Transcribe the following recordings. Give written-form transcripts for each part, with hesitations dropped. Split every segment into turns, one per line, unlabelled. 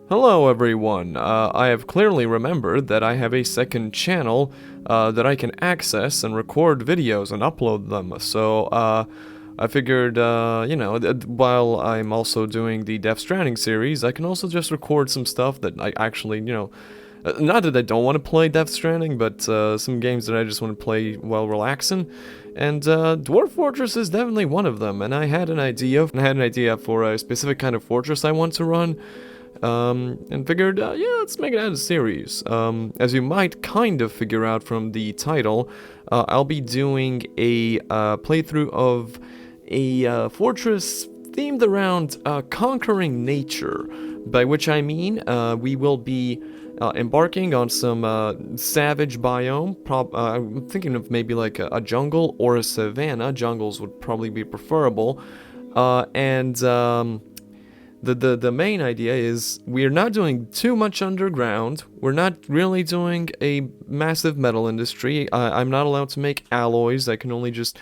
Hello everyone, I have clearly remembered that I have a second channel that I can access and record videos and upload them, so I figured, while I'm also doing the Death Stranding series, I can also just record some stuff that I actually, not that I don't want to play Death Stranding, but some games that I just want to play while relaxing, and Dwarf Fortress is definitely one of them, and I had an idea for a specific kind of fortress I want to run, and figured, yeah, let's make it out a series. As you might kind of figure out from the title, I'll be doing a playthrough of a fortress themed around conquering nature, by which I mean we will be embarking on some savage biome. I'm thinking of maybe like a jungle or a savanna. Jungles would probably be preferable. The main idea is we're not doing too much underground. We're not really doing a massive metal industry. I'm not allowed to make alloys. I can only just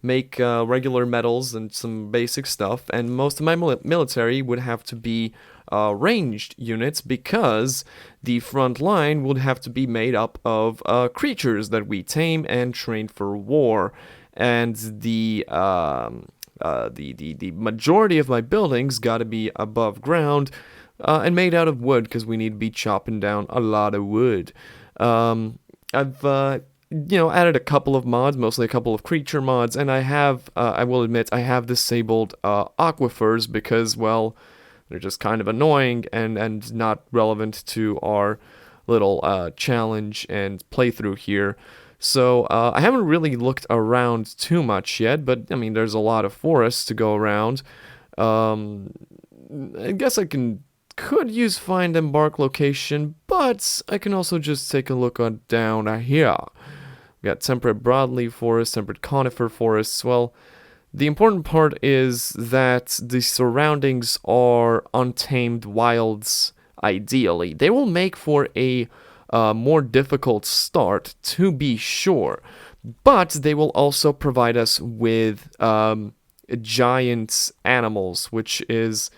make regular metals and some basic stuff. And most of my military would have to be ranged units because the front line would have to be made up of creatures that we tame and train for war. And the majority of my buildings got to be above ground and made out of wood because we need to be chopping down a lot of wood. I've added a couple of mods, mostly a couple of creature mods, and I will admit, I have disabled aquifers because, well, they're just kind of annoying and not relevant to our little challenge and playthrough here. So I haven't really looked around too much yet, but I mean, there's a lot of forests to go around. I guess could use find Embark location, but I can also just take a look on down here. We got temperate broadleaf forest, temperate conifer forests. Well, the important part is that the surroundings are untamed wilds. Ideally, they will make for a more difficult start, to be sure, but they will also provide us with giant animals, which is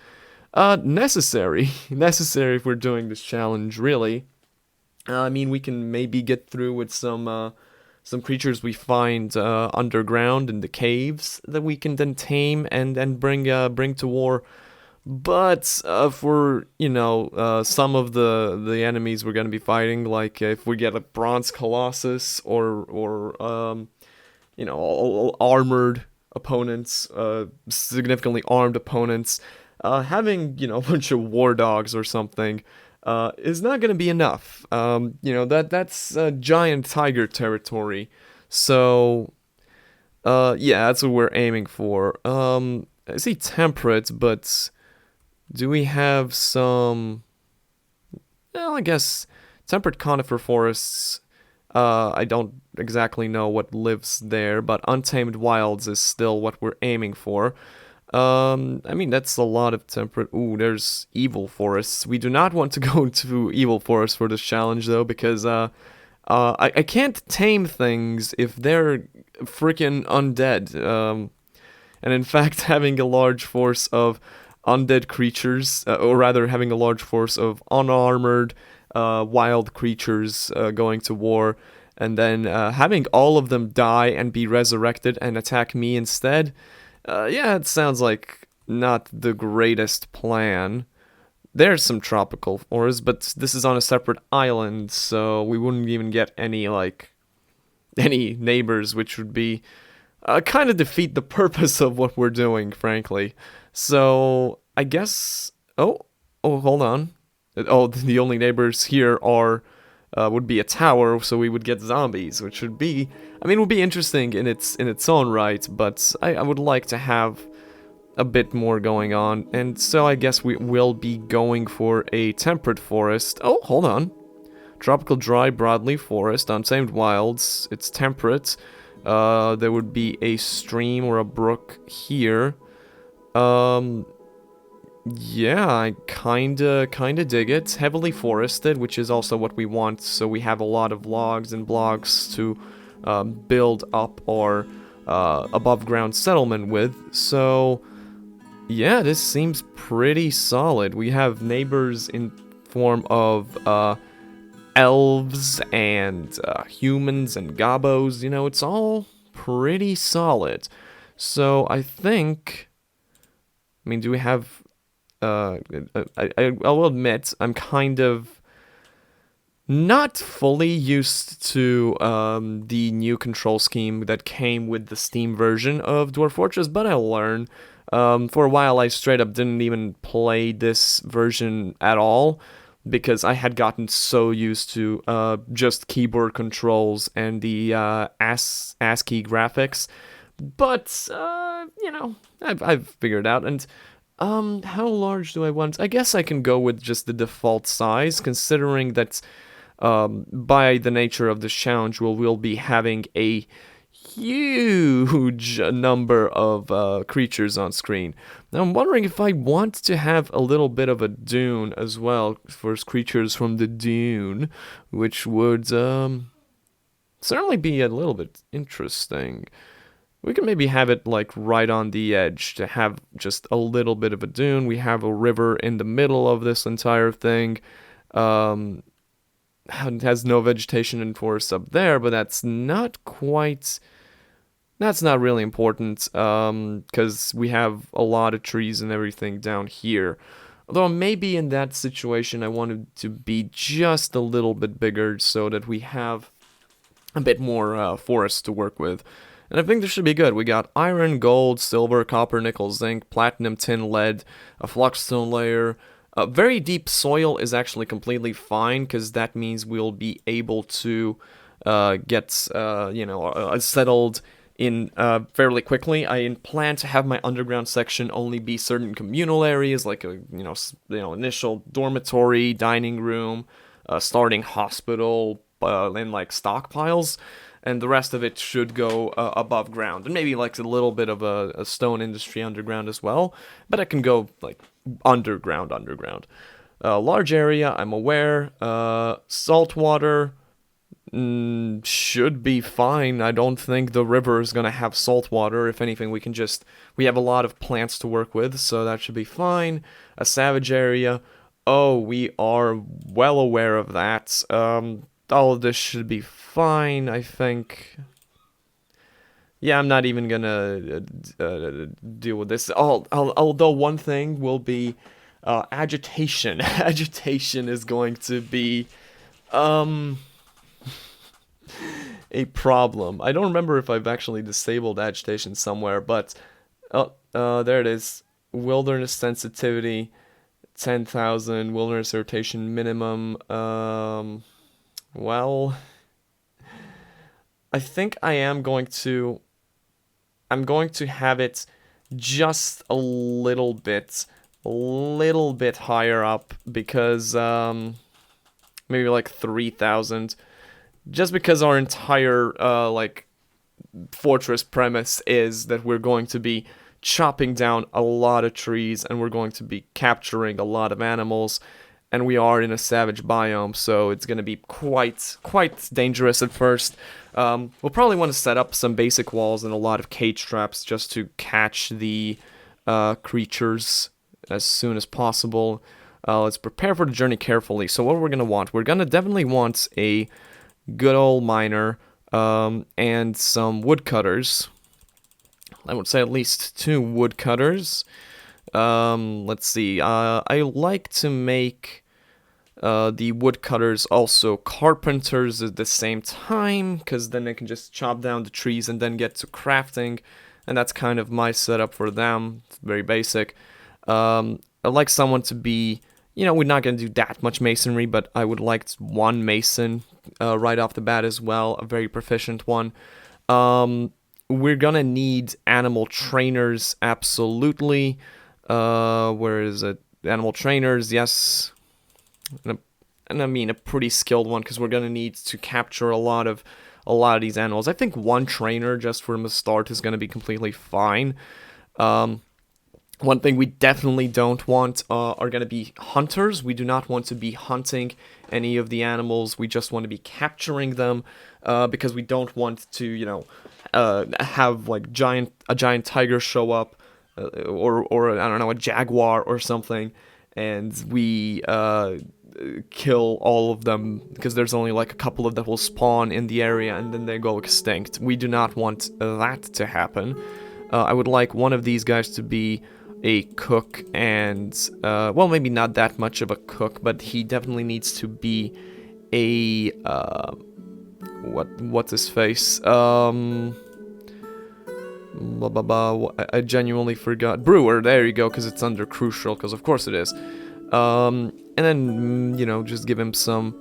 necessary if we're doing this challenge, really. I mean, we can maybe get through with some creatures we find underground in the caves that we can then tame and bring to war. But for some of the enemies we're gonna be fighting, like if we get a bronze colossus or armored opponents, significantly armed opponents, having a bunch of war dogs or something is not gonna be enough. That's giant tiger territory. So yeah, that's what we're aiming for. I see temperate, but do we have some... Well, I guess temperate conifer forests. I don't exactly know what lives there, but untamed wilds is still what we're aiming for. I mean, that's a lot of temperate... Ooh, there's evil forests. We do not want to go to evil forests for this challenge, though, because I can't tame things if they're freaking undead. And in fact, having a large force of undead creatures, or rather having a large force of unarmored wild creatures going to war, and then having all of them die and be resurrected and attack me instead, yeah, it sounds like not the greatest plan. There's some tropical forests, but this is on a separate island, so we wouldn't even get any neighbors, which would be kind of defeat the purpose of what we're doing, frankly. So I guess. Oh, hold on. Oh, the only neighbors here would be a tower, so we would get zombies, which would be, I mean, would be interesting in its own right. But I would like to have a bit more going on, and so I guess we will be going for a temperate forest. Oh, hold on. Tropical dry broadleaf forest, untamed wilds. It's temperate. There would be a stream or a brook here. Yeah, I kinda dig it. Heavily forested, which is also what we want, so we have a lot of logs and blocks to build up our above ground settlement with. So yeah, this seems pretty solid. We have neighbors in form of elves and humans and gobos. You know, it's all pretty solid. So I think. I mean, do we have? I will admit I'm kind of not fully used to the new control scheme that came with the Steam version of Dwarf Fortress, but I'll learn. For a while, I straight up didn't even play this version at all because I had gotten so used to just keyboard controls and the ASCII graphics. But you know, I've figured it out. And how large do I want? I guess I can go with just the default size, considering that by the nature of this challenge, we'll be having a huge number of creatures on screen. Now, I'm wondering if I want to have a little bit of a dune as well for creatures from the dune, which would certainly be a little bit interesting. We can maybe have it like right on the edge to have just a little bit of a dune. We have a river in the middle of this entire thing. It has no vegetation and forest up there, but that's not really important because we have a lot of trees and everything down here. Although maybe in that situation I wanted to be just a little bit bigger so that we have a bit more forest to work with. And I think this should be good. We got iron, gold, silver, copper, nickel, zinc, platinum, tin, lead, a flux-stone layer. Very deep soil is actually completely fine because that means we'll be able to get settled in fairly quickly. I plan to have my underground section only be certain communal areas like a initial dormitory, dining room, starting hospital, and like stockpiles. And the rest of it should go above ground. And maybe like a little bit of a stone industry underground as well. But it can go like underground. Large area, I'm aware. Saltwater should be fine. I don't think the river is going to have salt water. If anything, we have a lot of plants to work with, so that should be fine. A savage area. Oh, we are well aware of that. All of this should be fine, I think. Yeah, I'm not even gonna deal with this. Although one thing will be agitation. Agitation is going to be a problem. I don't remember if I've actually disabled agitation somewhere, but there it is. Wilderness sensitivity, 10,000. Wilderness irritation minimum. Well, I think I'm going to have it just a little bit higher up because maybe like 3,000, just because our entire fortress premise is that we're going to be chopping down a lot of trees and we're going to be capturing a lot of animals. And we are in a savage biome, so it's going to be quite dangerous at first. We'll probably want to set up some basic walls and a lot of cage traps just to catch the creatures as soon as possible. Let's prepare for the journey carefully. So what we're going to want? We're going to definitely want a good old miner and some woodcutters. I would say at least 2 woodcutters. Let's see. I like to make the woodcutters also carpenters at the same time, because then they can just chop down the trees and then get to crafting, and that's kind of my setup for them. It's very basic. I'd like someone to be, we're not going to do that much masonry, but I would like 1 mason right off the bat as well, a very proficient one. We're gonna need animal trainers, absolutely. Where is it? Animal trainers, yes. And I mean a pretty skilled one, because we're gonna need to capture a lot of these animals. I think 1 trainer just from the start is gonna be completely fine. One thing we definitely don't want are gonna be hunters. We do not want to be hunting any of the animals. We just want to be capturing them, because we don't want to, have like a giant tiger show up, or I don't know, a jaguar or something, and we kill all of them, because there's only like a couple of that will spawn in the area and then they go extinct. We do not want that to happen. I would like one of these guys to be a cook, and well, maybe not that much of a cook, but he definitely needs to be a what's his face? Blah, blah, blah. I genuinely forgot. Brewer, there you go, because it's under crucial, because of course it is. And then, just give him some...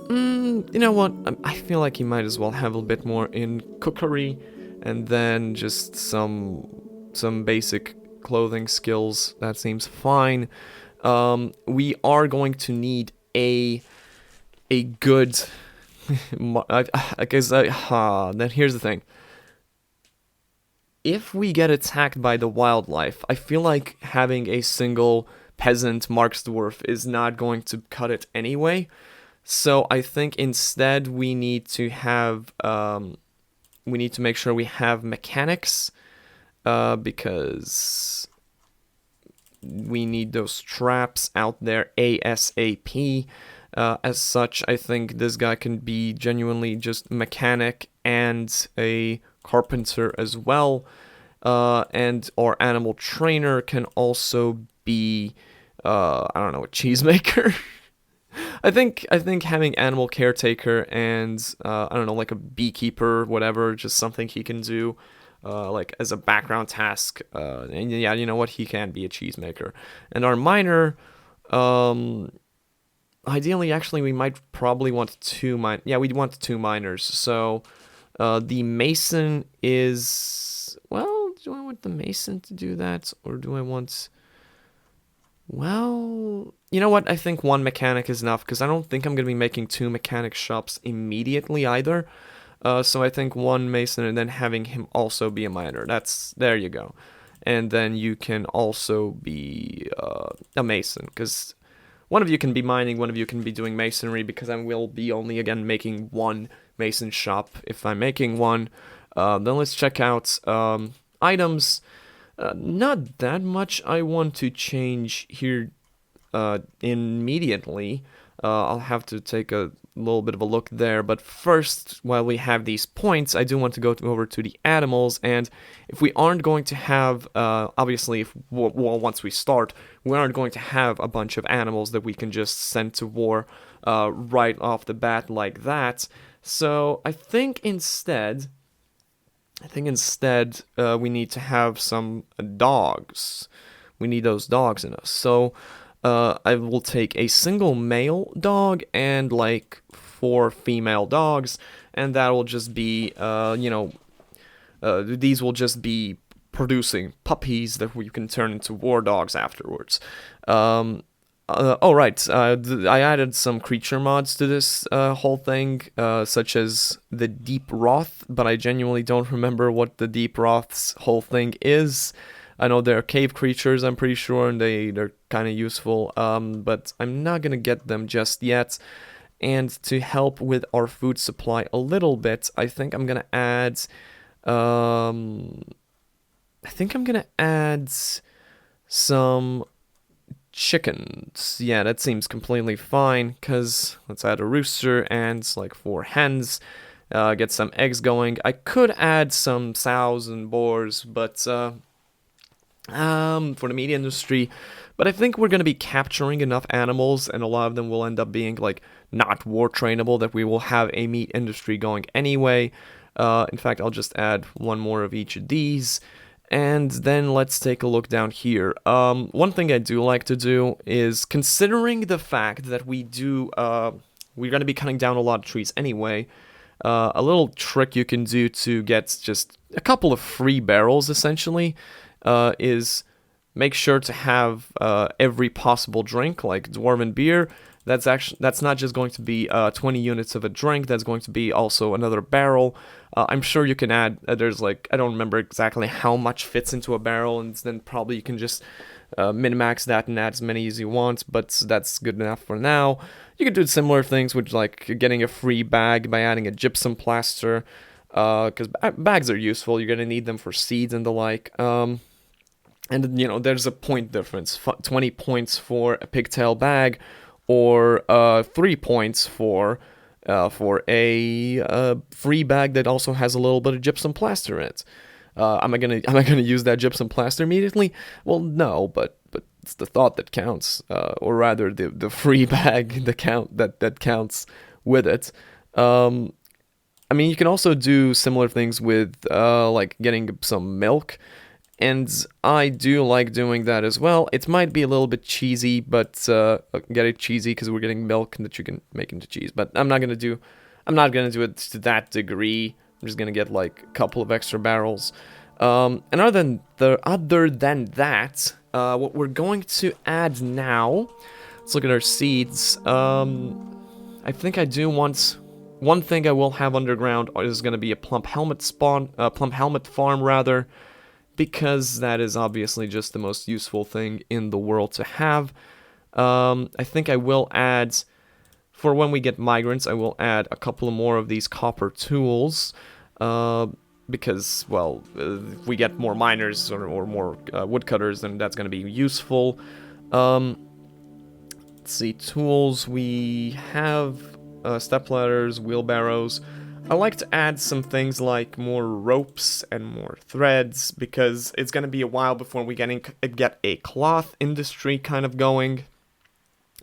you know what? I feel like he might as well have a bit more in cookery, and then just some basic clothing skills. That seems fine. We are going to need a good... I guess, then here's the thing. If we get attacked by the wildlife, I feel like having a single peasant Mark's Dwarf is not going to cut it anyway. So I think instead we need to have, we need to make sure we have mechanics, because we need those traps out there ASAP. As such, I think this guy can be genuinely just mechanic and a carpenter as well, and our animal trainer can also be, I don't know, a cheesemaker. I think having animal caretaker and I don't know, like a beekeeper, whatever, just something he can do, like as a background task. And yeah, you know what, he can be a cheesemaker. And our miner, ideally, actually, we might probably want we'd want 2 miners. So the mason is, well, do I want the mason to do that, or do I want... Well, you know what? I think 1 mechanic is enough, because I don't think I'm going to be making 2 mechanic shops immediately either. So I think 1 mason and then having him also be a miner. There you go. And then you can also be a mason, because one of you can be mining, one of you can be doing masonry, because I will be only, again, making 1 mason shop if I'm making one. Then let's check out items. Not that much I want to change here immediately. I'll have to take a little bit of a look there, but first, while we have these points, I do want to go over to the animals. And if we aren't going to have, obviously, once we start, we aren't going to have a bunch of animals that we can just send to war right off the bat like that. So I think instead we need to have some dogs. We need those dogs in us. So I will take a single male dog and like 4 female dogs, and that will just be, these will just be producing puppies that we can turn into war dogs afterwards. I added some creature mods to this whole thing, such as the Deep Wrath, but I genuinely don't remember what the Deep Wrath's whole thing is. I know they're cave creatures, I'm pretty sure, and they're kind of useful, but I'm not going to get them just yet. And to help with our food supply a little bit, I think I'm going to add... some chickens. Yeah, that seems completely fine, because let's add a rooster and like 4 hens, get some eggs going. I could add some sows and boars, but for the meat industry, but I think we're going to be capturing enough animals, and a lot of them will end up being like not war trainable, that we will have a meat industry going anyway. In fact, I'll just add 1 more of each of these. And then let's take a look down here. One thing I do like to do is, considering the fact that we're going to be cutting down a lot of trees anyway, a little trick you can do to get just a couple of free barrels, essentially, is make sure to have every possible drink, like Dwarven beer. That's not just going to be 20 units of a drink, that's going to be also another barrel. I'm sure you can add, there's like, I don't remember exactly how much fits into a barrel, and then probably you can just min-max that and add as many as you want, but that's good enough for now. You can do similar things with like getting a free bag by adding a gypsum plaster, because bags are useful, you're going to need them for seeds and the like. And there's a point difference, 20 points for a pigtail bag, or 3 points for a free bag that also has a little bit of gypsum plaster in it. Am I gonna use that gypsum plaster immediately? Well, no, but it's the thought that counts, or rather the free bag that counts with it. I mean, you can also do similar things with like getting some milk, and I do like doing that as well. It might be a little bit cheesy, but get it cheesy because we're getting milk that you can make into cheese. But I'm not gonna do it to that degree. I'm just gonna get like a couple of extra barrels. And other than that, what we're going to add now. Let's look at our seeds. I think I do want. One thing I will have underground is going to be a plump helmet farm rather, because that is obviously just the most useful thing in the world to have. I think I will add, for when we get migrants, I will add a couple more of these copper tools, because, well, if we get more miners or more woodcutters, then that's going to be useful. Let's see, tools, we have stepladders, wheelbarrows. I like to add some things like more ropes and more threads, because it's going to be a while before we get a cloth industry kind of going.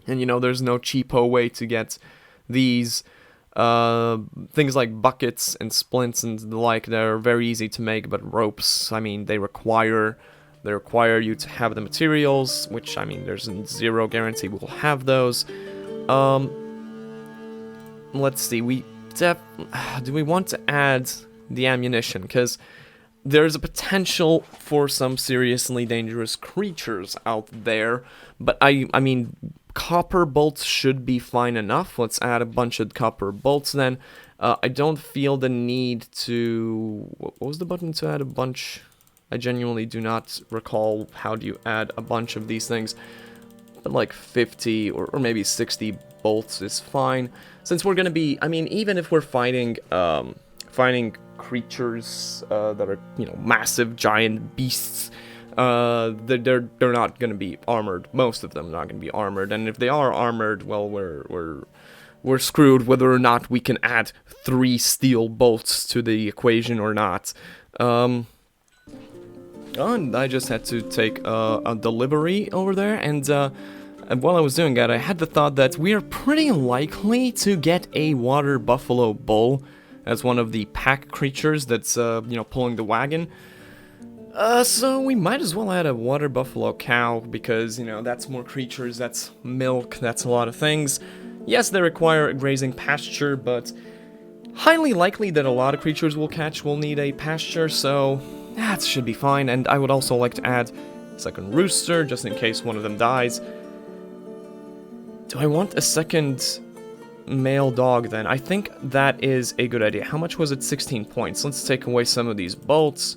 And you know, there's no cheapo way to get these things like buckets and splints and the like. They're very easy to make, but ropes, I mean, they require you to have the materials, which, I mean, there's zero guarantee we'll have those. Let's see, do we want to add the ammunition? Because there's a potential for some seriously dangerous creatures out there, but I mean, copper bolts should be fine enough. Let's add a bunch of copper bolts then. I don't feel the need to... What was the button to add a bunch? I genuinely do not recall how do you add a bunch of these things. But like 50 or maybe 60 bolts is fine. Since we're gonna be, I mean, even if we're fighting creatures that are, you know, massive giant beasts, they're not gonna be armored. Most of them are not gonna be armored, and if they are armored, well, we're screwed whether or not we can add 3 steel bolts to the equation or not. And I just had to take a delivery over there, and while I was doing that, I had the thought that we are pretty likely to get a water buffalo bull as one of the pack creatures that's, you know, pulling the wagon. So we might as well add a water buffalo cow, because, you know, that's more creatures, that's milk, that's a lot of things. Yes, they require a grazing pasture, but highly likely that a lot of creatures will need a pasture, so that should be fine. And I would also like to add a second rooster, just in case one of them dies. Do I want a second male dog then? I think that is a good idea. How much was it? 16 points. Let's take away some of these bolts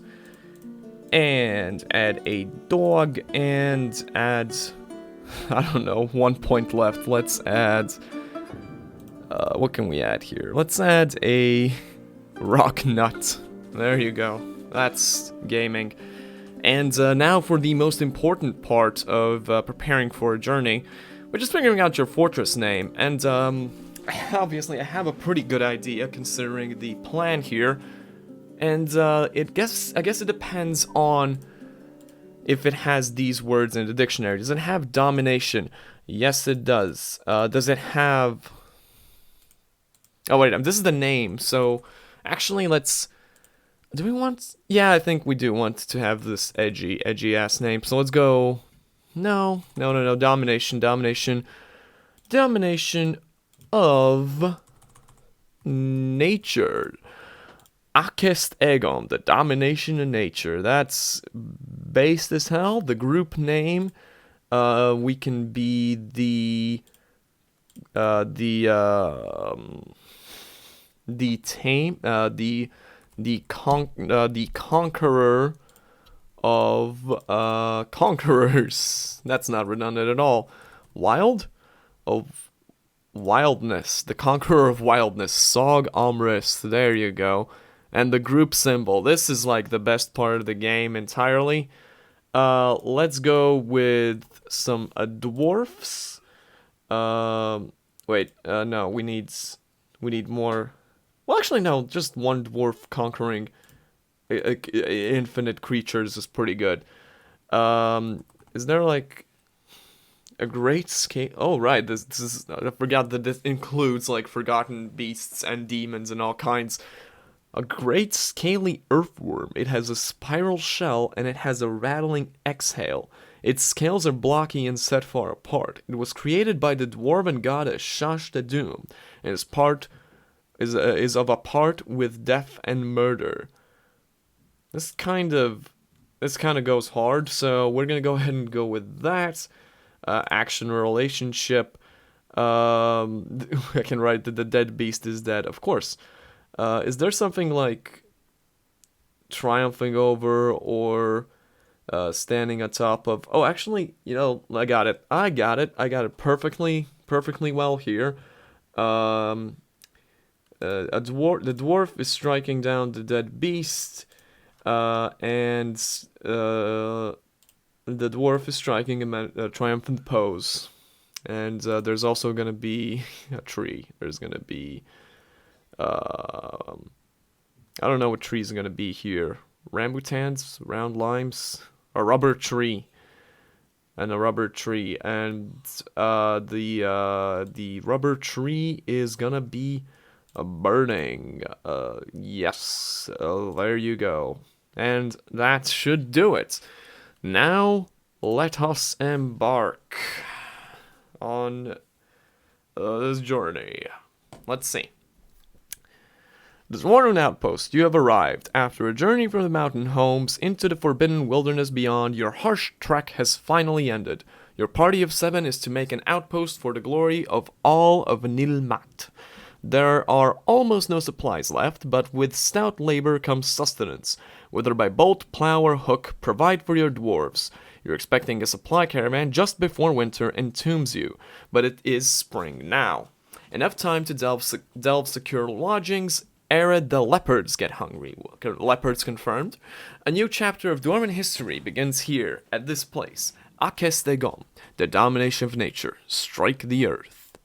and add a dog and add, I don't know, 1 point left. Let's add, what can we add here? Let's add a rock nut. There you go. That's gaming. And now for the most important part of preparing for a journey, which is figuring out your fortress name. And obviously I have a pretty good idea considering the plan here. And I guess it depends on if it has these words in the dictionary. Does it have domination? Yes, it does. Does it have... Oh, wait, this is the name. So, actually, let's... Do we want... Yeah, I think we do want to have this edgy-ass name. So let's go... No. Domination of nature. Akest Egon, the domination of nature. That's based as hell. The group name. We can be the conqueror of conquerors. That's not redundant at all. Wildness. The conqueror of wildness. Sog Omris. There you go. And the group symbol. This is like the best part of the game entirely. Let's go with some dwarfs. Wait, no, we need more. Well, actually, no, just one dwarf conquering infinite creatures is pretty good. Is there like a great scale? Oh, right. This is. I forgot that this includes like forgotten beasts and demons and all kinds. A great scaly earthworm. It has a spiral shell and it has a rattling exhale. Its scales are blocky and set far apart. It was created by the dwarven goddess Shash the Doom, and is of a part with death and murder. This kind of goes hard, so we're gonna go ahead and go with that. Action relationship. I can write that the dead beast is dead, of course. Is there something like triumphing over or standing atop of? Oh, actually, I got it. I got it perfectly well here. Um, the dwarf is striking down the dead beast, and the dwarf is striking a triumphant pose. And there's also gonna be a tree. There's gonna be I don't know what trees are gonna be here. Rambutans, round limes, a rubber tree, and a rubber tree, and the rubber tree is gonna be burning. Yes, there you go, and that should do it. Now let us embark on this journey. Let's see. The Dwarven Outpost, you have arrived. After a journey from the mountain homes into the forbidden wilderness beyond, your harsh trek has finally ended. Your party of 7 is to make an outpost for the glory of all of Nilmat. There are almost no supplies left, but with stout labor comes sustenance. Whether by bolt, plow, or hook, provide for your dwarves. You're expecting a supply caravan just before winter entombs you, but it is spring now. Enough time to delve secure lodgings. Ere the leopards get hungry. Leopards confirmed. A new chapter of Dwarven history begins here, at this place. Akes de Gom, the domination of nature. Strike the earth.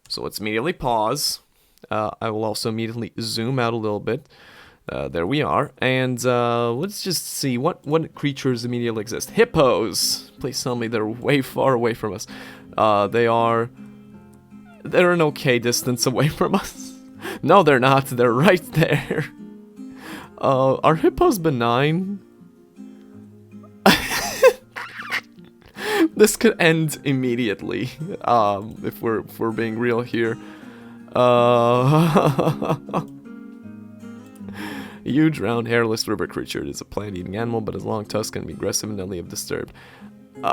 So let's immediately pause. I will also immediately zoom out a little bit. There we are. And let's just see what creatures immediately exist. Hippos! Please tell me they're way far away from us. They're an okay distance away from us. No, they're not. They're right there. Are hippos benign? This could end immediately, if we're being real here. Huge, round, hairless river creature. It is a plant-eating animal, but his long tusks can be aggressive and deadly if disturbed. Let's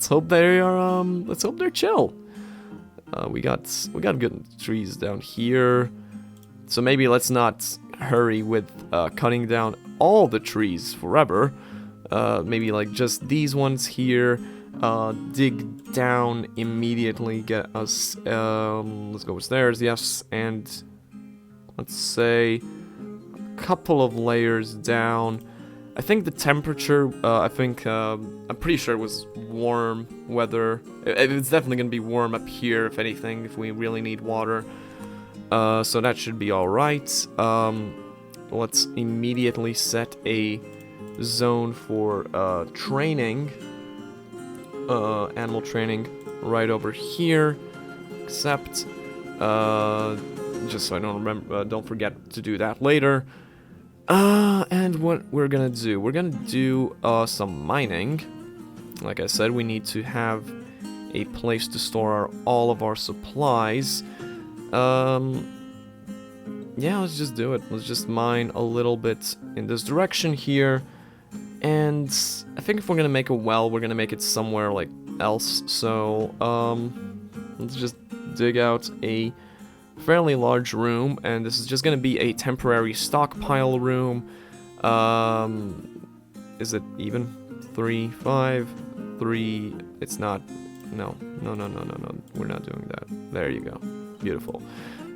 hope they are. Let's hope they're chill. We got good trees down here, so maybe let's not hurry with cutting down all the trees forever. Maybe like just these ones here. Dig down immediately. Get us. Let's go upstairs. Yes, and let's say a couple of layers down. I think the temperature, I'm pretty sure it was warm weather. It's definitely going to be warm up here, if anything, if we really need water. So that should be alright. Let's immediately set a zone for training. Animal training right over here. Except, just so I don't forget to do that later. And what we're gonna do, some mining. Like I said, we need to have a place to store all of our supplies. Yeah, let's just do it. Let's just mine a little bit in this direction here. And I think if we're gonna make a well, we're gonna make it somewhere like else. So, let's just dig out a fairly large room, and this is just gonna be a temporary stockpile room. Is it even? 3, 5, 3. It's not. No. We're not doing that. There you go. Beautiful.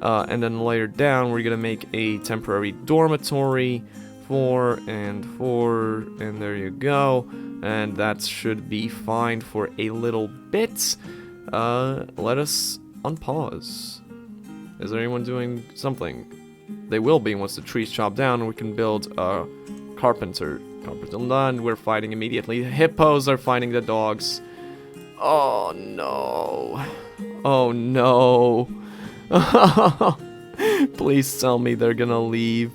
And then layer down, we're gonna make a temporary dormitory. 4 and 4, and there you go. and that should be fine for a little bit. Let us unpause. Is there anyone doing something? They will be once the tree's chopped down, and we can build a carpenter. Carpenter done. We're fighting immediately. Hippos are fighting the dogs. Oh no. Oh no. Please tell me they're gonna leave.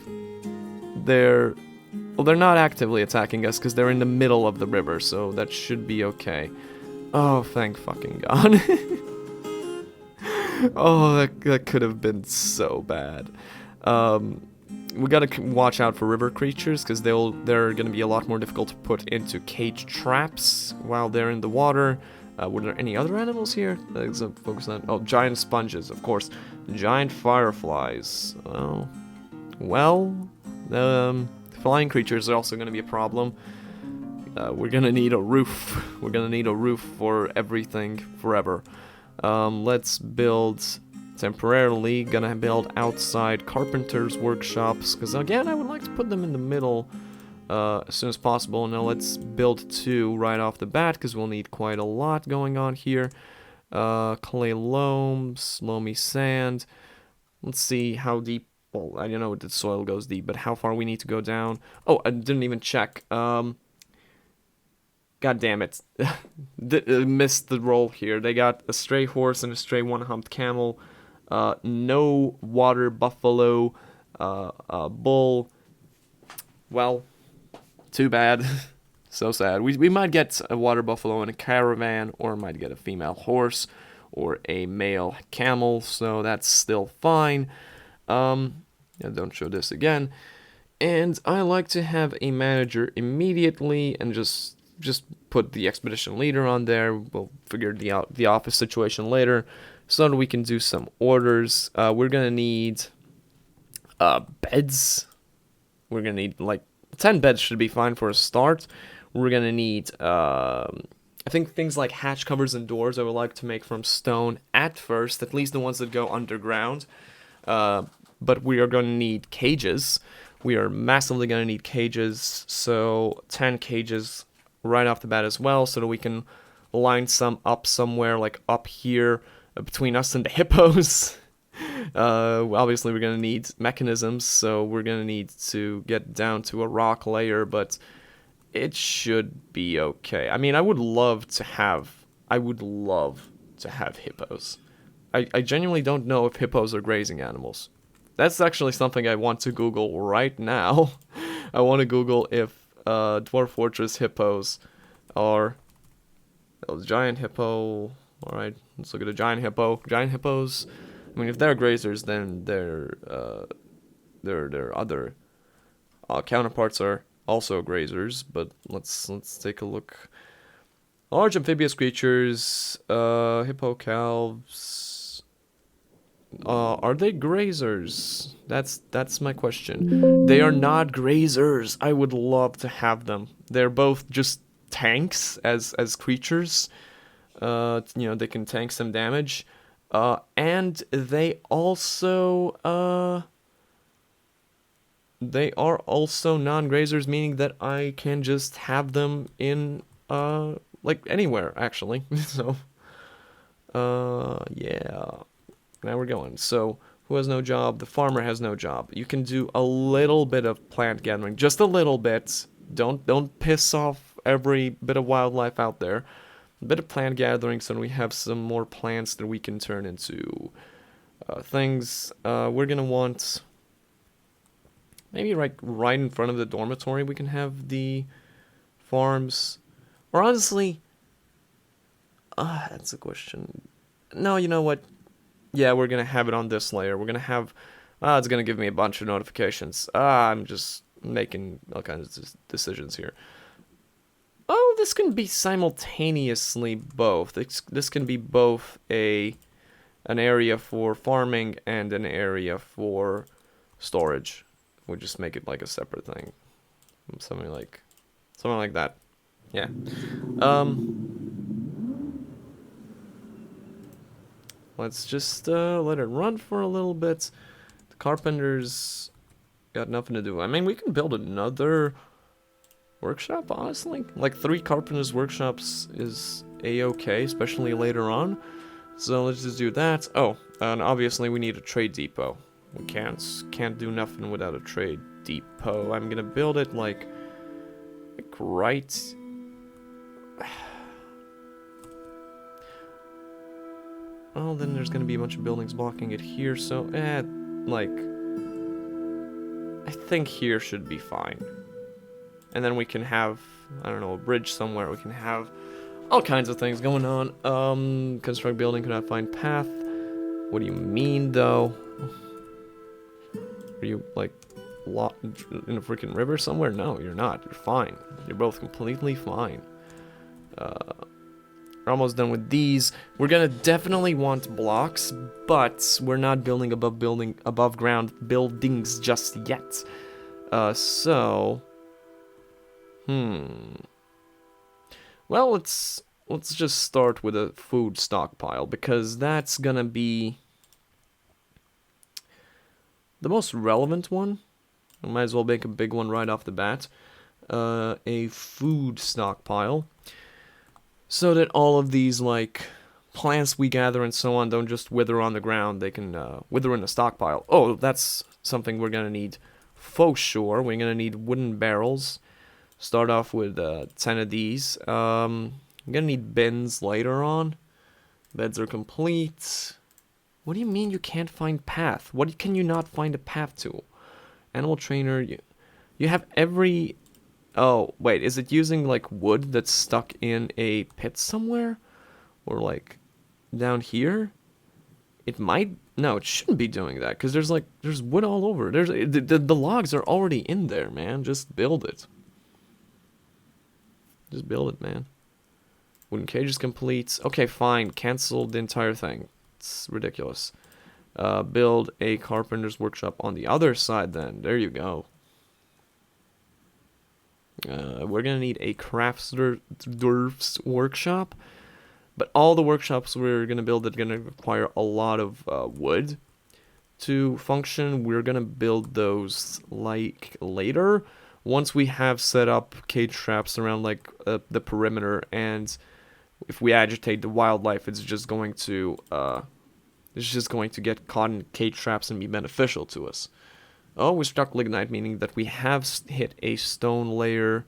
Well, they're not actively attacking us because they're in the middle of the river, so that should be okay. Oh, thank fucking God. Oh, that could have been so bad. We gotta watch out for river creatures because they're gonna be a lot more difficult to put into cage traps while they're in the water. Were there any other animals here? Let's focus on. Oh, giant sponges, of course. Giant fireflies. Well, flying creatures are also gonna be a problem. We're gonna need a roof. We're gonna need a roof for everything forever. Let's build temporarily. Gonna build outside carpenters' workshops because again, I would like to put them in the middle as soon as possible. Now let's build 2 right off the bat because we'll need quite a lot going on here. Clay loams, loamy sand. Let's see how deep. Well, I don't know if the soil goes deep, but how far we need to go down. Oh, I didn't even check. God damn it. Missed the roll here. They got a stray horse and a stray one-humped camel. No water buffalo. Bull. Well, too bad. So sad. We might get a water buffalo in a caravan, or might get a female horse, or a male camel, so that's still fine. Yeah, don't show this again. And I like to have a manager immediately and just put the expedition leader on there. We'll figure the office situation later so that we can do some orders. We're gonna need beds. We're gonna need like 10 beds should be fine for a start. We're gonna need I think things like hatch covers and doors I would like to make from stone at first, at least the ones that go underground. But we are gonna need cages. We are massively gonna need cages, so 10 cages right off the bat as well, so that we can line some up somewhere, like up here between us and the hippos. Obviously we're gonna need mechanisms, so we're gonna need to get down to a rock layer, but it should be okay. I mean, I would love to have hippos. I genuinely don't know if hippos are grazing animals. That's actually something I want to Google right now. I want to Google if Dwarf Fortress hippos are giant hippo. Alright, let's look at a giant hippo. Giant hippos, I mean, if they're grazers, then their other counterparts are also grazers, but let's take a look. Large amphibious creatures, hippo calves. Are they grazers? That's my question. They are not grazers. I would love to have them. They're both just tanks as creatures. You know, they can tank some damage. And they also non-grazers, meaning that I can just have them in like anywhere actually. So yeah. Now we're going. So, who has no job? The farmer has no job. You can do a little bit of plant gathering, just a little bit. Don't piss off every bit of wildlife out there. A bit of plant gathering so we have some more plants that we can turn into things. We're gonna want maybe right in front of the dormitory we can have the farms. Or honestly, that's a question. No, you know what? Yeah, we're gonna have it on this layer. We're gonna have. It's gonna give me a bunch of notifications. I'm just making all kinds of decisions here. Oh, this can be simultaneously both. This can be both an area for farming and an area for storage. We'll just make it like a separate thing. Something like that. Yeah. Let's just let it run for a little bit. The carpenters got nothing to do. I mean, we can build another workshop, honestly. Like 3 carpenter's workshops is a-okay, especially later on. So let's just do that. Oh, and obviously we need a trade depot. We can't do nothing without a trade depot. I'm gonna build it like right. Well, then there's gonna be a bunch of buildings blocking it here. So, like, I think here should be fine. And then we can have, I don't know, a bridge somewhere. We can have all kinds of things going on. Construct building, cannot find path. What do you mean, though? Are you, like, locked in a freaking river somewhere? No, you're not. You're fine. You're both completely fine. We're almost done with these. We're gonna definitely want blocks, but we're not building above ground buildings just yet. Well, let's just start with a food stockpile, because that's gonna be the most relevant one. I might as well make a big one right off the bat. A food stockpile, so that all of these, like, plants we gather and so on don't just wither on the ground. They can wither in a stockpile. Oh, that's something we're gonna need for sure. We're gonna need wooden barrels. Start off with 10 of these. I'm gonna need bins later on. Beds are complete. What do you mean you can't find path? What can you not find a path to? Animal trainer, you have every... Oh, wait, is it using, like, wood that's stuck in a pit somewhere? Or, like, down here? It might... No, it shouldn't be doing that, because there's wood all over. The logs are already in there, man. Just build it. Just build it, man. Wooden cage is complete. Okay, fine. Cancel the entire thing. It's ridiculous. Build a carpenter's workshop on the other side, then. There you go. We're gonna need a craftsdwarf's workshop. But all the workshops we're gonna build are gonna require a lot of wood to function. We're gonna build those, like, later, once we have set up cage traps around, like, the perimeter, and if we agitate the wildlife, it's just going to get caught in cage traps and be beneficial to us. Oh, we struck lignite, meaning that we have hit a stone layer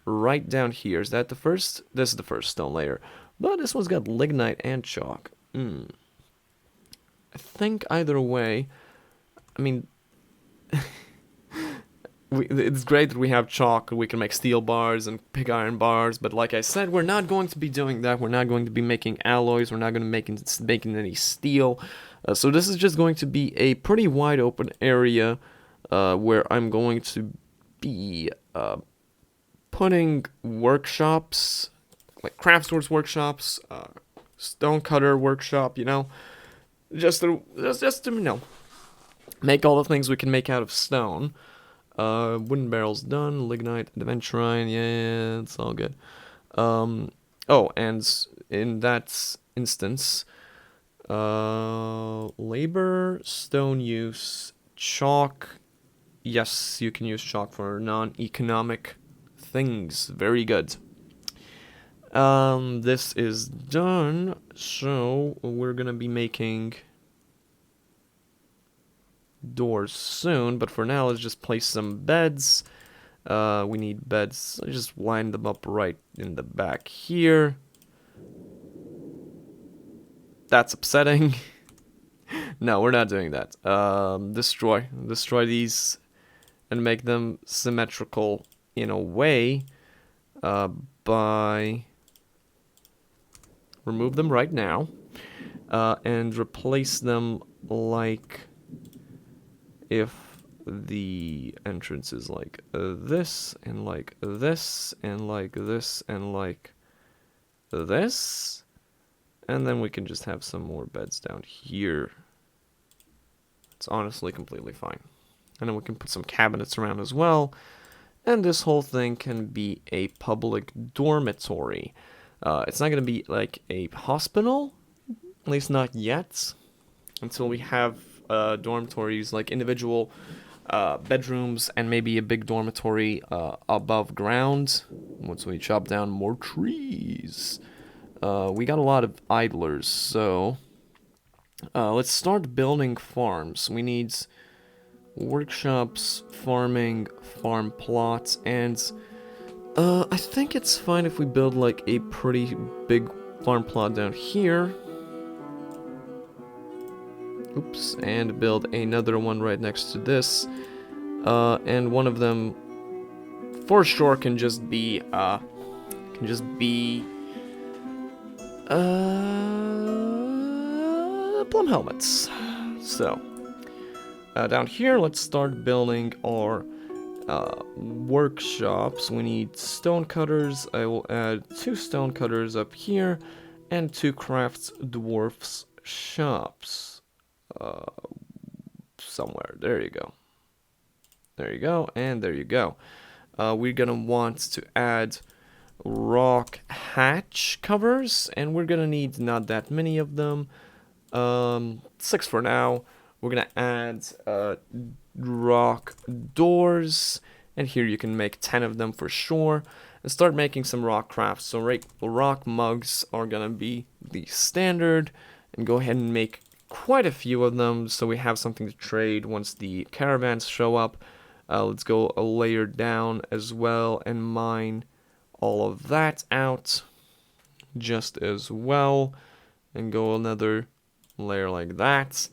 right down here. Is that the first? This is the first stone layer. But this one's got lignite and chalk. I think either way, I mean... it's great that we have chalk, we can make steel bars and pig iron bars, but like I said, we're not going to be doing that. We're not going to be making alloys, we're not going to be making any steel. So this is just going to be a pretty wide open area where I'm going to be putting workshops, like craftsworks workshops, stonecutter workshop, you know, just to you know, make all the things we can make out of stone. Wooden barrels done, lignite, adventurine, yeah, it's all good. Oh, and in that instance, labor, stone use, chalk. Yes, you can use chalk for non-economic things. Very good. This is done, so we're gonna be making doors soon, but for now let's just place some beds. We need beds. I just line them up right in the back here. That's upsetting. No, we're not doing that. Destroy these and make them symmetrical in a way by remove them right now and replace them like if the entrance is like this, and like this, and like this, and like this, and then we can just have some more beds down here. It's honestly completely fine. And then we can put some cabinets around as well, and this whole thing can be a public dormitory. It's not going to be like a hospital, at least not yet, until we have dormitories, like individual bedrooms and maybe a big dormitory above ground once we chop down more trees. We got a lot of idlers, so let's start building farms. We need workshops, farming, farm plots, and I think it's fine if we build like a pretty big farm plot down here. Oops, and build another one right next to this. And one of them for sure can just be plum helmets. So down here, let's start building our workshops. We need stone cutters. I will add 2 stone cutters up here and 2 crafts dwarfs shops somewhere. There you go. There you go, and there you go. We're gonna want to add rock hatch covers, and we're gonna need not that many of them. 6 for now. We're gonna add rock doors, and here you can make 10 of them for sure, and start making some rock crafts. So rock mugs are gonna be the standard, and go ahead and make quite a few of them so we have something to trade once the caravans show up. Let's go a layer down as well and mine all of that out just as well, and go another layer like that.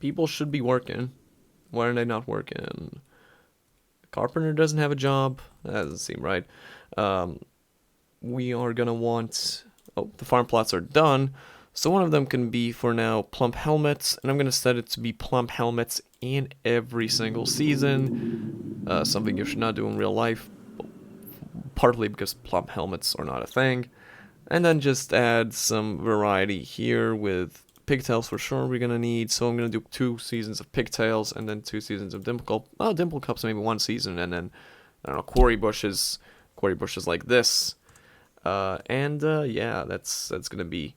People should be working. Why are they not working? Carpenter doesn't have a job. That doesn't seem right. We are gonna want... Oh, the farm plots are done. So one of them can be, for now, plump helmets. And I'm gonna set it to be plump helmets in every single season. Something you should not do in real life. Partly because plump helmets are not a thing. And then just add some variety here with pigtails for sure we're gonna need. So I'm gonna do 2 seasons of pigtails and then 2 seasons of dimple cup. Oh, dimple cups maybe 1 season, and then I don't know, quarry bushes like this. Yeah, that's gonna be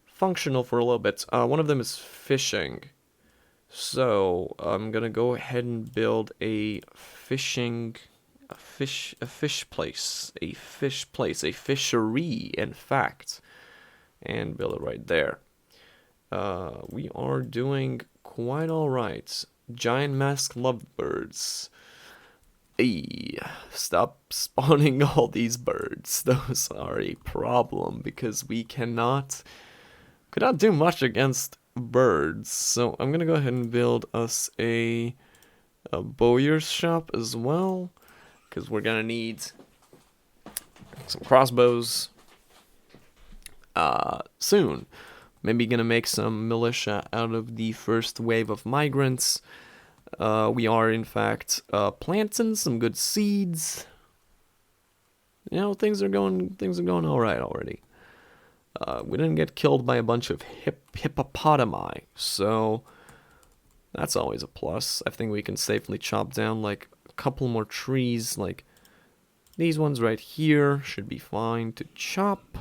functional for a little bit. One of them is fishing, so I'm gonna go ahead and build a fishery, in fact, and build it right there. We are doing quite alright. Giant masked lovebirds. Hey, stop spawning all these birds. Those are a problem because we cannot do much against birds. So I'm gonna go ahead and build us a bowyer's shop as well, because we're gonna need some crossbows soon. Maybe gonna make some militia out of the first wave of migrants. We are in fact planting some good seeds. You know, things are going all right already. We didn't get killed by a bunch of hippopotami, so that's always a plus. I think we can safely chop down like a couple more trees, like these ones right here should be fine to chop.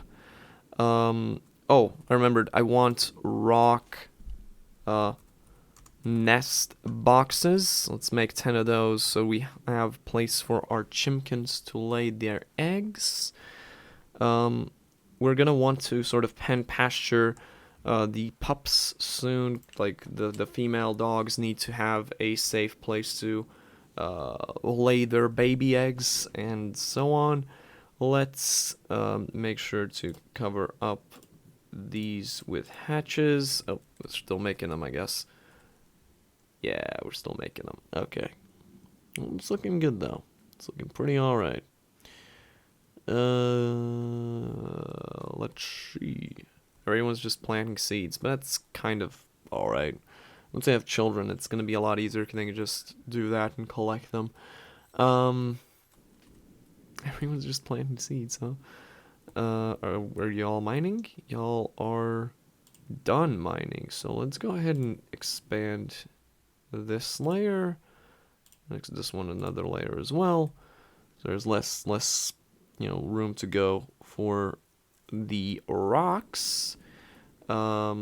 Oh, I remembered, I want rock nest boxes. Let's make 10 of those so we have place for our chimkins to lay their eggs. We're gonna want to sort of pen pasture the pups soon. Like the female dogs need to have a safe place to lay their baby eggs and so on. Let's make sure to cover up these with hatches. Oh, we're still making them, I guess. Yeah, we're still making them. Okay. Well, it's looking good, though. It's looking pretty alright. Let's see. Everyone's just planting seeds, but that's kind of alright. Once they have children, it's going to be a lot easier. They can just do that and collect them. Everyone's just planting seeds, huh? Are y'all mining? Y'all are done mining. So let's go ahead and expand this layer. Next, this one another layer as well. So there's less, room to go for the rocks. Yeah,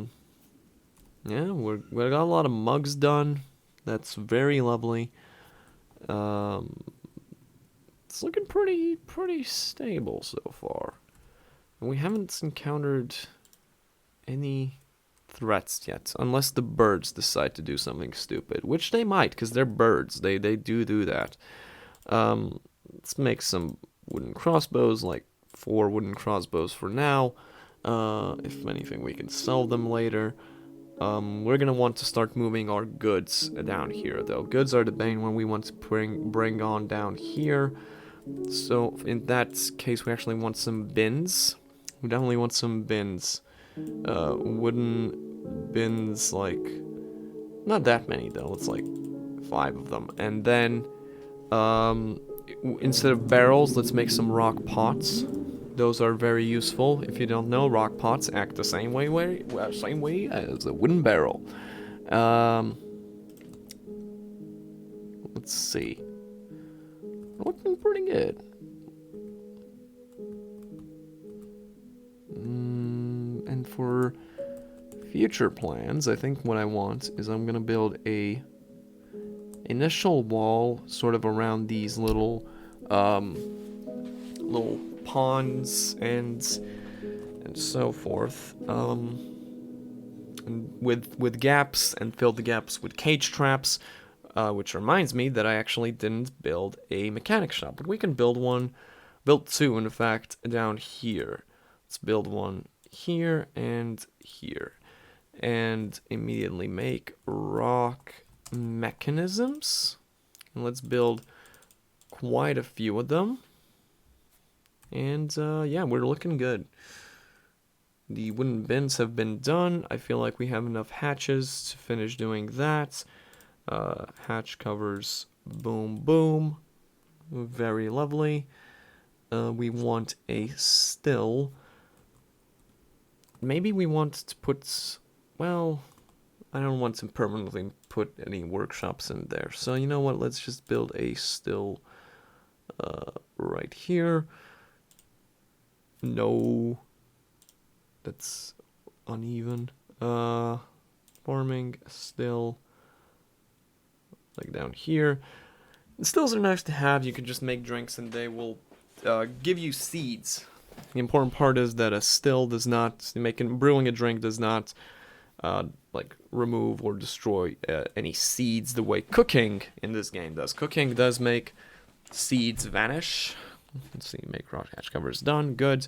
we got a lot of mugs done. That's very lovely. Um, it's looking pretty stable so far. And we haven't encountered any threats yet, unless the birds decide to do something stupid, which they might, because they're birds. They do that. Let's make some wooden crossbows, like 4 wooden crossbows for now. If anything, we can sell them later. We're gonna want to start moving our goods down here, though. Goods are the main one we want to bring on down here. So in that case, we actually want some bins. We definitely want some bins. Wooden bins, like, not that many though. It's like 5 of them. And then, instead of barrels, let's make some rock pots. Those are very useful. If you don't know, rock pots act the same way as a wooden barrel. Let's see. Looking pretty good. And for future plans, I think what I want is I'm gonna build a initial wall sort of around these little ponds and so forth, and with gaps, and fill the gaps with cage traps, which reminds me that I actually didn't build a mechanic shop, but we can build 2 in fact down here. Let's build one here and here, and immediately make rock mechanisms. And let's build quite a few of them. And yeah, we're looking good. The wooden bins have been done. I feel like we have enough hatches to finish doing that. Hatch covers, boom, boom. Very lovely. We want a still. Maybe we want to put, well, I don't want to permanently put any workshops in there. So you know what, let's just build a still right here. No, that's uneven. Farming still, like down here. The stills are nice to have. You can just make drinks and they will give you seeds. The important part is that a still does not, brewing a drink does not like remove or destroy any seeds the way cooking in this game does. Cooking does make seeds vanish. Let's see, make rock hatch covers done, good.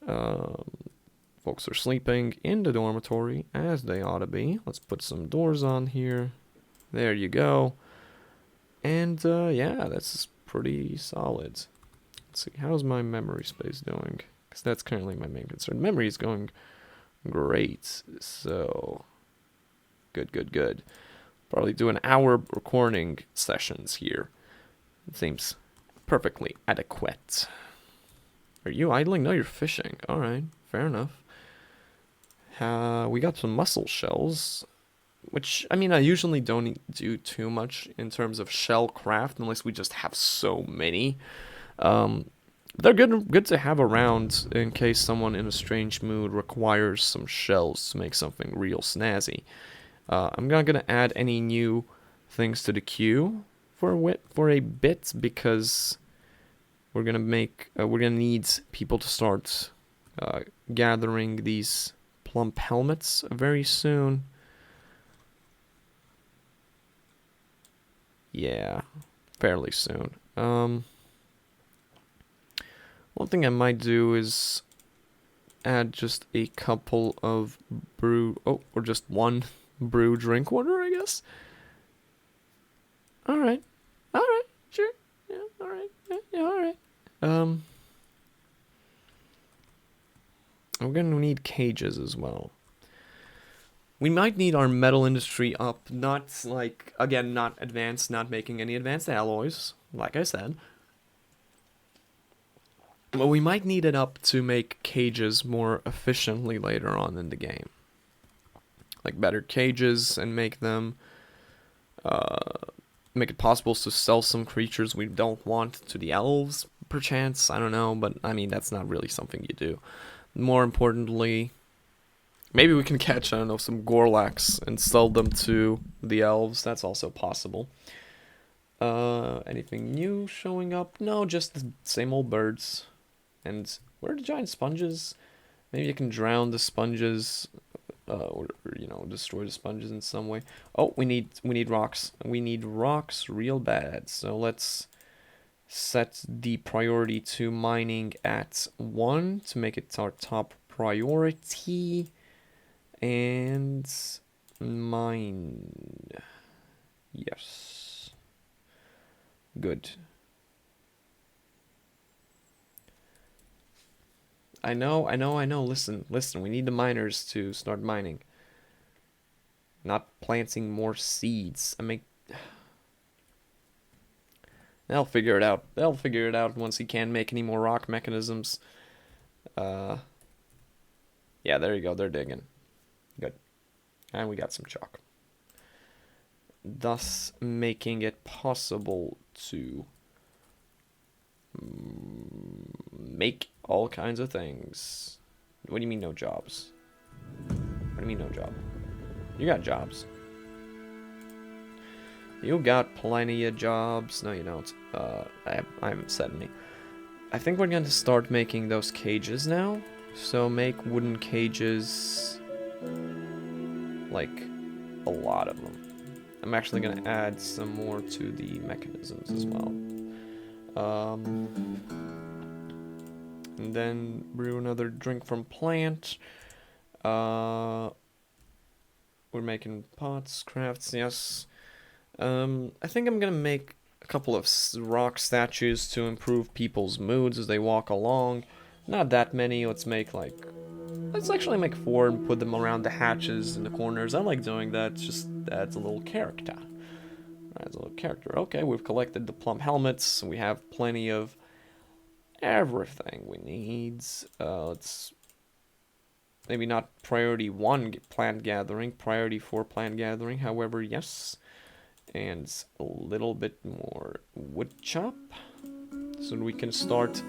Folks are sleeping in the dormitory as they ought to be. Let's put some doors on here. There you go. And yeah, that's pretty solid. Let's see, how's my memory space doing? Because that's currently my main concern. Memory is going great, so good. Probably do an hour recording sessions here. It seems perfectly adequate. Are you idling? No, you're fishing. Alright, fair enough. We got some mussel shells, which, I mean, I usually don't do too much in terms of shell craft unless we just have so many. They're good to have around in case someone in a strange mood requires some shells to make something real snazzy. I'm not gonna add any new things to the queue for a bit, because we're gonna need people to start gathering these plump helmets very soon. Yeah, fairly soon. One thing I might do is add just a couple of or just one brew drink order, I guess. Alright, sure, yeah, alright, yeah, alright. We're gonna need cages as well. We might need our metal industry up, not advanced, not making any advanced alloys, like I said. But we might need it up to make cages more efficiently later on in the game. Like better cages, and make it possible to sell some creatures we don't want to the elves, perchance. I don't know, but I mean, that's not really something you do. More importantly, Maybe we can catch, I don't know, some Gorlaks and sell them to the elves. That's also possible. Anything new showing up? No, just the same old birds. And where are the giant sponges? Maybe I can drown the sponges, or you know, destroy the sponges in some way. Oh, we need rocks. We need rocks real bad. So let's set the priority to mining at 1 to make it our top priority. And mine. Yes. Good. I know. Listen. We need the miners to start mining. Not planting more seeds. I mean, they'll figure it out. They'll figure it out once he can't make any more rock mechanisms. Yeah, there you go. They're digging. Good. And we got some chalk. Thus making it possible to make all kinds of things. What do you mean no jobs? What do you mean no job? You got jobs. You got plenty of jobs. No, you don't. I haven't said any. I think we're going to start making those cages now. So make wooden cages, like a lot of them. I'm actually going to add some more to the mechanisms as well. And then brew another drink from plant. We're making pots, crafts, yes. I think I'm gonna make a couple of rock statues to improve people's moods as they walk along. Not that many, let's actually make 4 and put them around the hatches and the corners. I like doing that, it just adds a little character. Okay, we've collected the plum helmets, we have plenty of everything we need. Let's maybe not priority 1 plant gathering, priority 4 plant gathering, however, yes. And a little bit more wood chop, so we can start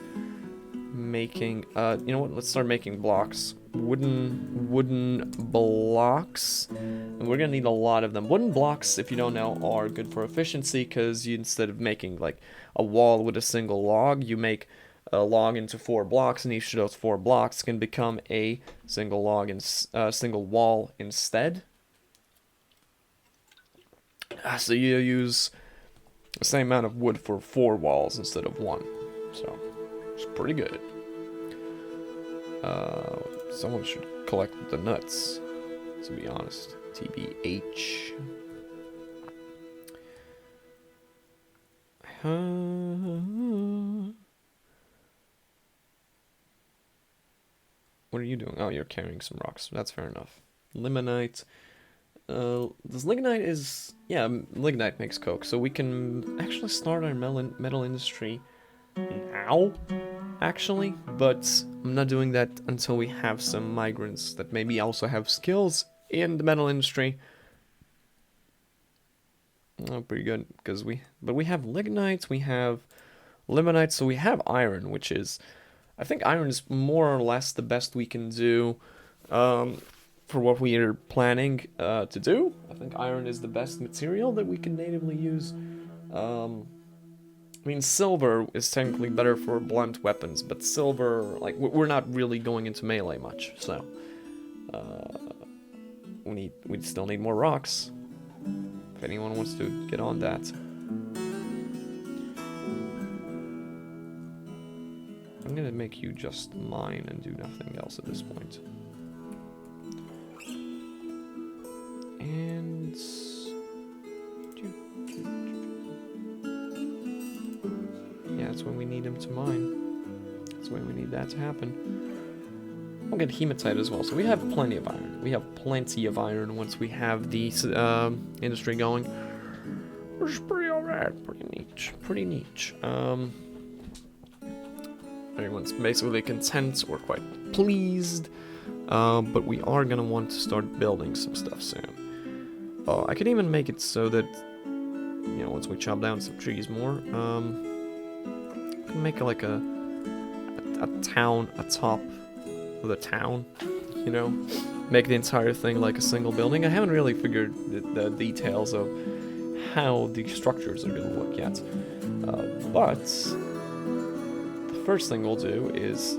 making, you know what, let's start making blocks. Wooden blocks, and we're gonna need a lot of them. Wooden blocks, if you don't know, are good for efficiency, because you, instead of making like a wall with a single log, you make a log into 4 blocks, and each of those 4 blocks can become a single log and single wall instead. So you use the same amount of wood for 4 walls instead of 1. So it's pretty good. Someone should collect the nuts, to be honest. TBH. What are you doing? Oh, you're carrying some rocks. That's fair enough. Limonite. This lignite is... Yeah, lignite makes coke, so we can actually start our metal industry now, actually, but I'm not doing that until we have some migrants that maybe also have skills in the metal industry. Oh, pretty good, because we have lignite, we have limonite, so we have iron, which is... I think iron is more or less the best we can do, for what we are planning to do. I think iron is the best material that we can natively use. I mean, silver is technically better for blunt weapons, but silver, like, we're not really going into melee much, so we still need more rocks. If anyone wants to get on that. I'm gonna make you just mine and do nothing else at this point. And yeah, that's when we need him to mine. That's when we need that to happen. We'll get hematite as well, so we have plenty of iron. We have plenty of iron once we have the industry going. Which is pretty alright, pretty neat. Everyone's basically content or quite pleased, but we are gonna want to start building some stuff soon. I could even make it so that, you know, once we chop down some trees more, we can make like a town atop of the town you know, make the entire thing like a single building. I haven't really figured the details of how the structures are going to look yet. But the first thing we'll do is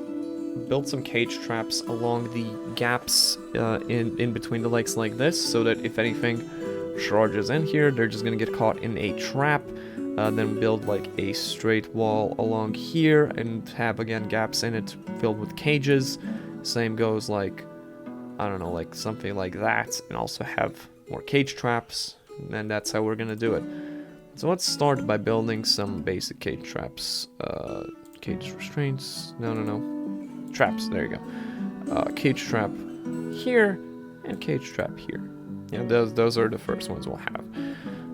build some cage traps along the gaps in between the lakes like this, so that if anything charges in here, they're just going to get caught in a trap. Then build like a straight wall along here and have, again, gaps in it filled with cages. Same goes like, I don't know, like something like that, and also have more cage traps, and that's how we're gonna do it. So let's start by building some basic cage traps. Cage restraints, no. Traps, there you go. Cage trap here, and cage trap here. Yeah, those are the first ones we'll have.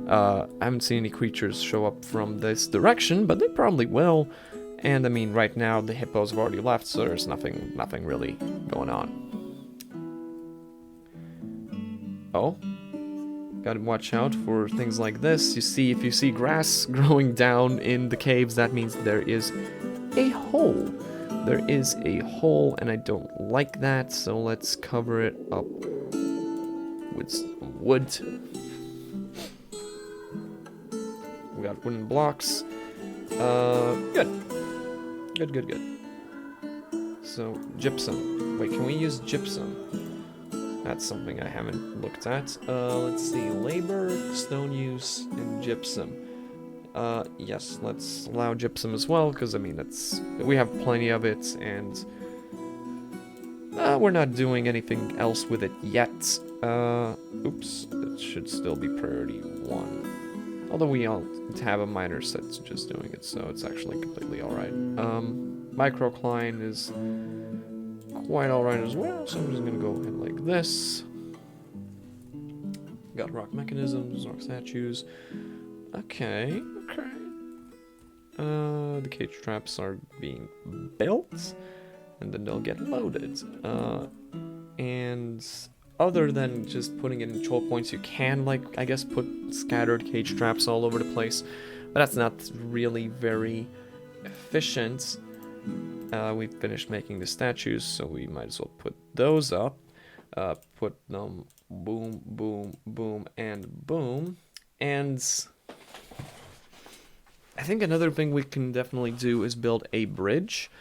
I haven't seen any creatures show up from this direction, but they probably will. And I mean, right now the hippos have already left, so there's nothing really going on. Oh, gotta watch out for things like this. You see, if you see grass growing down in the caves, that means there is a hole. There is a hole, and I don't like that, so let's cover it up with some wood. We got wooden blocks. Good. So, gypsum. Wait, can we use gypsum? That's something I haven't looked at. Let's see. Labor, stone use, and gypsum. Yes, let's allow gypsum as well, because, I mean, we have plenty of it, and we're not doing anything else with it yet. Oops, it should still be priority 1. Although we all have a miner that's just doing it, so it's actually completely alright. Microcline is quite alright as well, so I'm just gonna go ahead like this. Got rock mechanisms, rock statues. Okay. The cage traps are being built, and then they'll get loaded. And other than just putting it in choke points, you can, like, I guess, put scattered cage traps all over the place, but that's not really very efficient. We finished making the statues, so we might as well put those up. Put them boom, boom, boom, and boom. And I think another thing we can definitely do is build a bridge.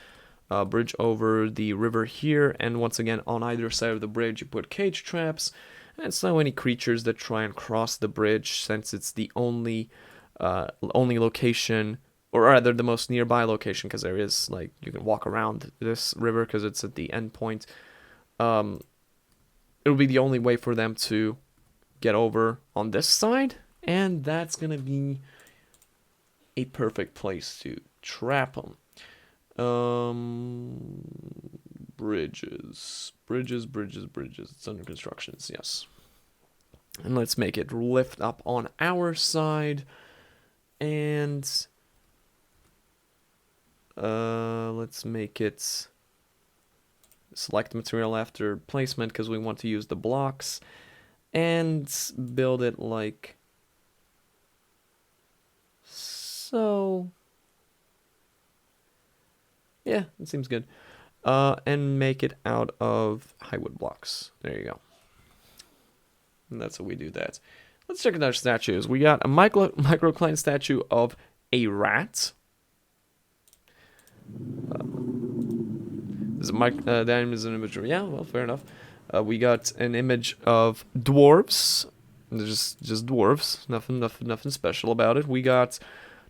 Bridge over the river here, and once again, on either side of the bridge, you put cage traps, and so any creatures that try and cross the bridge, since it's the only location, or rather the most nearby location, because there is, like, you can walk around this river because it's at the end point. It'll be the only way for them to get over on this side, and that's gonna be a perfect place to trap them. Bridges. It's under construction, yes. And let's make it lift up on our side. And let's make it select material after placement, because we want to use the blocks. And build it like so. Yeah, it seems good. And make it out of high wood blocks. There you go. And that's how we do that. Let's check out our statues. We got a microcline statue of a rat. That is an image. Yeah, well, fair enough. We got an image of dwarves. Just dwarves. Nothing special about it. We got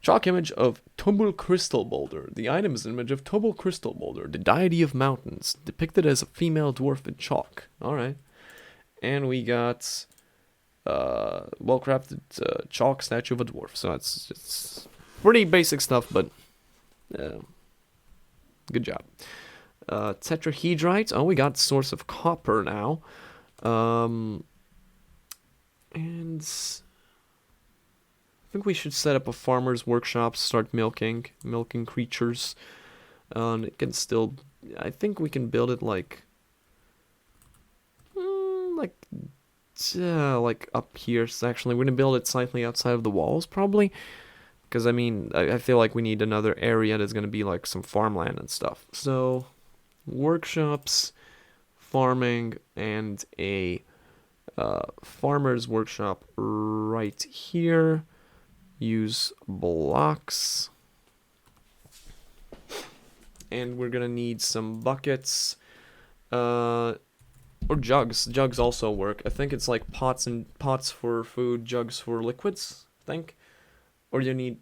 chalk image of Tubal Crystal Boulder. The item is an image of Tubal Crystal Boulder, the deity of mountains, depicted as a female dwarf in chalk. Alright. And we got well-crafted chalk statue of a dwarf. So it's pretty basic stuff, but good job. Tetrahedrite. Oh, we got source of copper now. And I think we should set up a farmer's workshop, start milking creatures. It can still, I think we can build it like up here. So actually, we're gonna build it slightly outside of the walls, probably, because I mean, I feel like we need another area that's gonna be like some farmland and stuff. So, workshops, farming and a farmer's workshop right here. Use blocks. And we're gonna need some buckets. Or jugs. Jugs also work. I think it's like pots for food, jugs for liquids, I think. Or you need...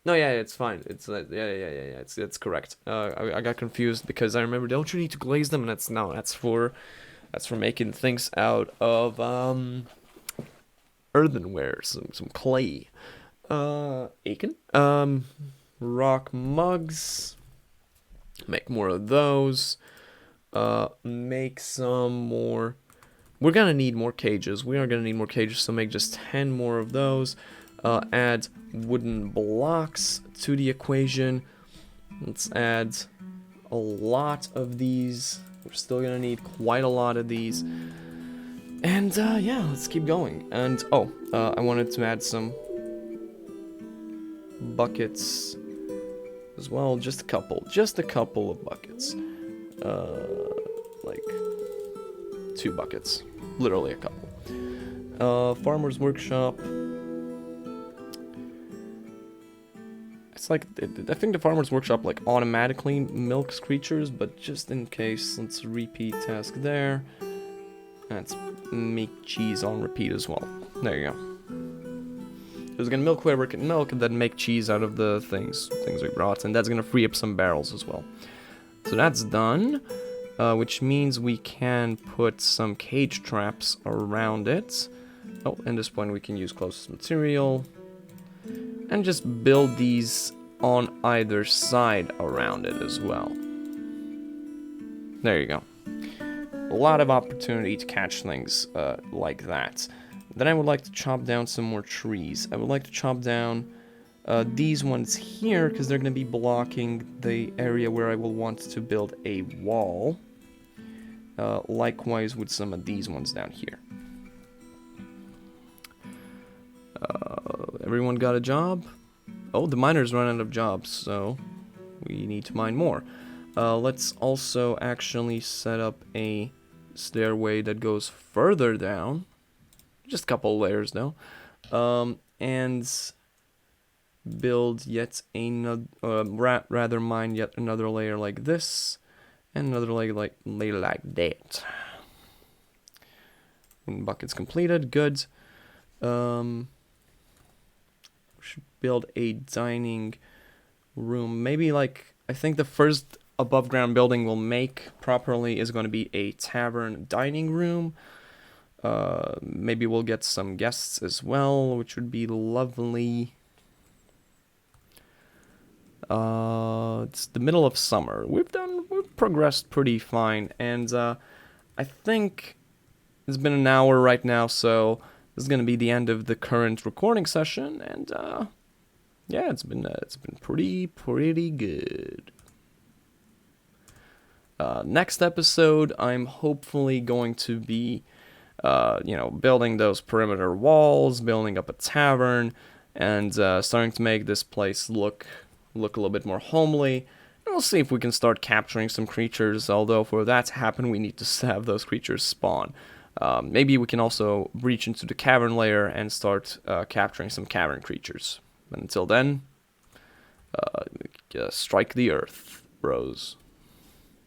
No, yeah, it's fine. It's yeah. It's correct. I got confused because I remember, don't you need to glaze them? And that's for making things out of earthenware, some clay. Aiken. Rock mugs. Make more of those. Make some more. We're gonna need more cages. We are gonna need more cages, so make just 10 more of those. Add wooden blocks to the equation. Let's add a lot of these. We're still gonna need quite a lot of these. And yeah, let's keep going. And I wanted to add some buckets as well. Just a couple of buckets. Like 2 buckets, literally a couple. Farmer's workshop. It's like, I think the farmer's workshop like automatically milks creatures, but just in case, let's repeat task there. Let's make cheese on repeat as well. There you go. It's gonna milk whatever it can milk, and then make cheese out of the things we brought, and that's gonna free up some barrels as well. So that's done, which means we can put some cage traps around it. Oh, at this point we can use closest material. And just build these on either side around it as well. There you go. A lot of opportunity to catch things like that. Then I would like to chop down some more trees. I would like to chop down these ones here, because they're going to be blocking the area where I will want to build a wall. Likewise with some of these ones down here. Everyone got a job? Oh, the miners run out of jobs, so we need to mine more. Let's also actually set up a stairway that goes further down. Just a couple layers, though. And build yet another, rather mine yet another layer like this, and another layer like that. When bucket's completed, good. Should build a dining room. Maybe like, I think the first above ground building we'll make properly is going to be a tavern dining room. Maybe we'll get some guests as well, which would be lovely. It's the middle of summer. We've progressed pretty fine, and I think it's been an hour right now, so this is gonna be the end of the current recording session, and yeah, it's been pretty good. Next episode, I'm hopefully going to be building those perimeter walls, building up a tavern, and starting to make this place look a little bit more homely. And we'll see if we can start capturing some creatures, although for that to happen, we need to have those creatures spawn. Maybe we can also reach into the cavern layer and start capturing some cavern creatures. But until then, strike the earth, bros.